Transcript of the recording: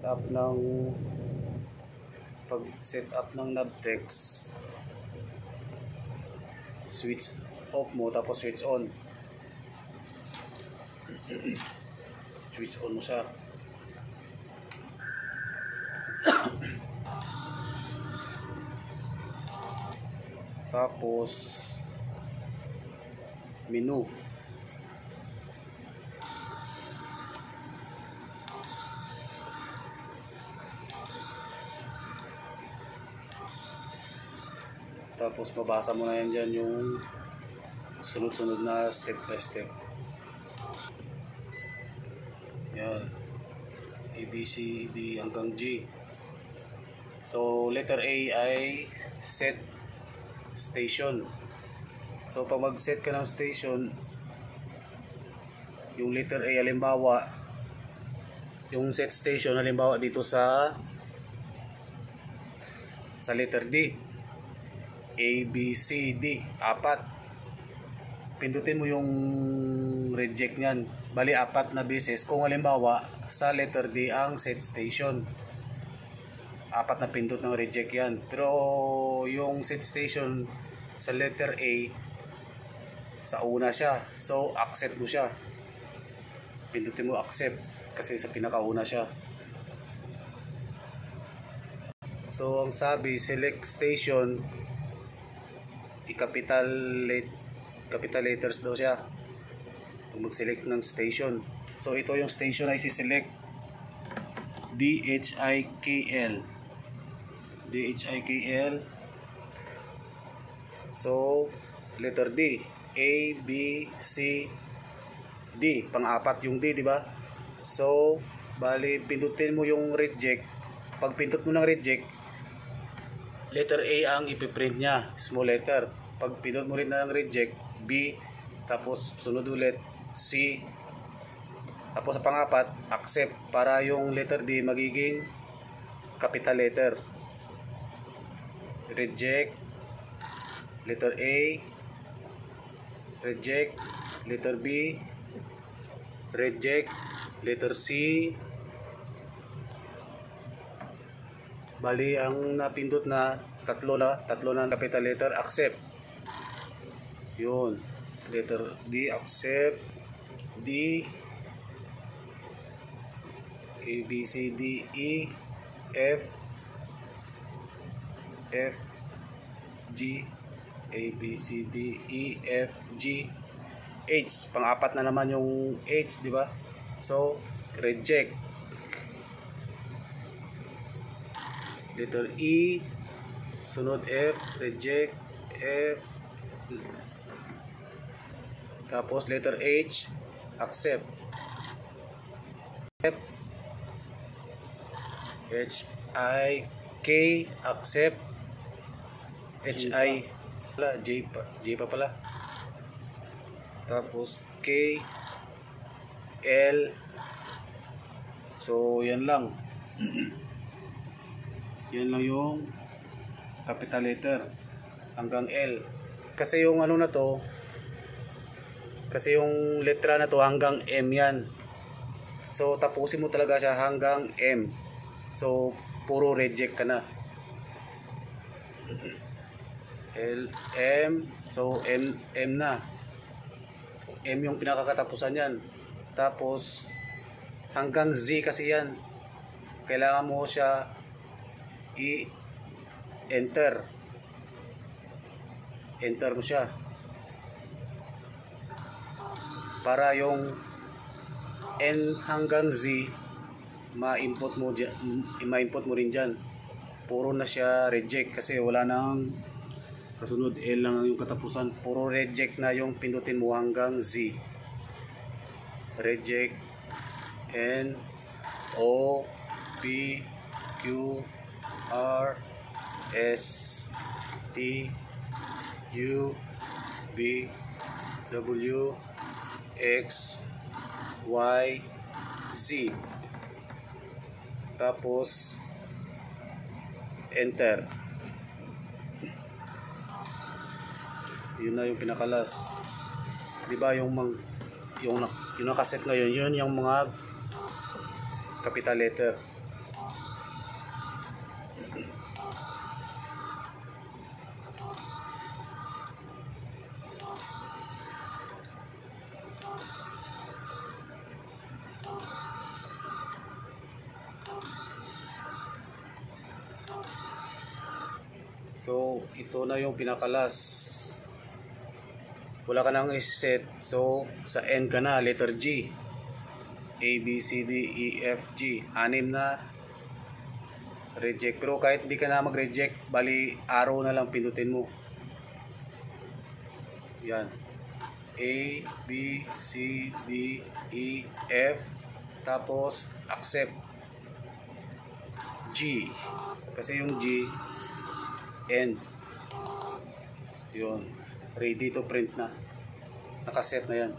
Up ng pag set up ng Navtex, switch off mo tapos switch on. Switch on mo siya. Tapos menu. Tapos mabasa mo na yan dyan yung sunod-sunod na step by step. Yan. A, B, C, D hanggang G. So letter A ay set station. So pag mag-set ka ng station, yung letter A halimbawa, yung set station halimbawa dito sa letter D. A, B, C, D, 4. Pindutin mo yung reject nyan. Bali 4 na beses. Kung halimbawa sa letter D ang set station, 4 na pindot ng reject yan. Pero yung set station sa letter A, sa una siya. So accept mo siya. Pindutin mo accept kasi sa pinakauna siya. So ang sabi, select station, capital letters daw siya kung mag-select ng station. So ito yung station ay si-select DHIKL. So letter D, A, B, C, D, pang-4 yung D, di ba? So bali pindutin mo yung reject. Pag pindot mo ng reject, letter A ang ipiprint niya, small letter. Pag pindutin mo rin ng reject, B, tapos sunod ulit C, tapos sa pang-4 accept, para yung letter D magiging capital letter. Reject letter A, reject letter B, reject letter C. Bali ang napindot na tatlo na capital letter, accept. Yun, letter D, accept. D, A, B, C, D, E, F, G, A, B, C, D, E, F, G, H. Pang-4 na naman yung H, di ba? So reject letter E, sunod F, reject F, tapos letter H, accept. F, H, I, K, accept. H, I, pala, J pa pala. Tapos K, L. So yan lang. Yan lang yung capital letter hanggang L. Kasi yung ano na to, kasi yung letra na to hanggang M yan. So tapusin mo talaga siya hanggang M. So puro reject ka na. L, M. So M na. M yung pinakakatapusan yan. Tapos hanggang Z kasi yan. Kailangan mo siya i-enter. Enter mo siya. Para yung N hanggang Z ma-input mo rin dyan. Puro na siya reject kasi wala nang kasunod. L lang yung katapusan. Puro reject na yung pindutin mo hanggang Z. Reject. N, O, P, Q, R, S, T, U, V, W, X, Y, Z. Tapos enter. Yun na yung pinakalas. Diba yung nakaset ngayon, yun yung mga capital letter. So, ito na yung pinakalas. Wala ka nang iset. So, sa N ka na, letter G. A, B, C, D, E, F, G. 6 na reject. Pero kahit di ka na mag-reject, bali arrow na lang pindutin mo. Yan. A, B, C, D, E, F. Tapos, accept. G. Kasi yung G, end. Yun. Ready to print na. Nakaset na yan.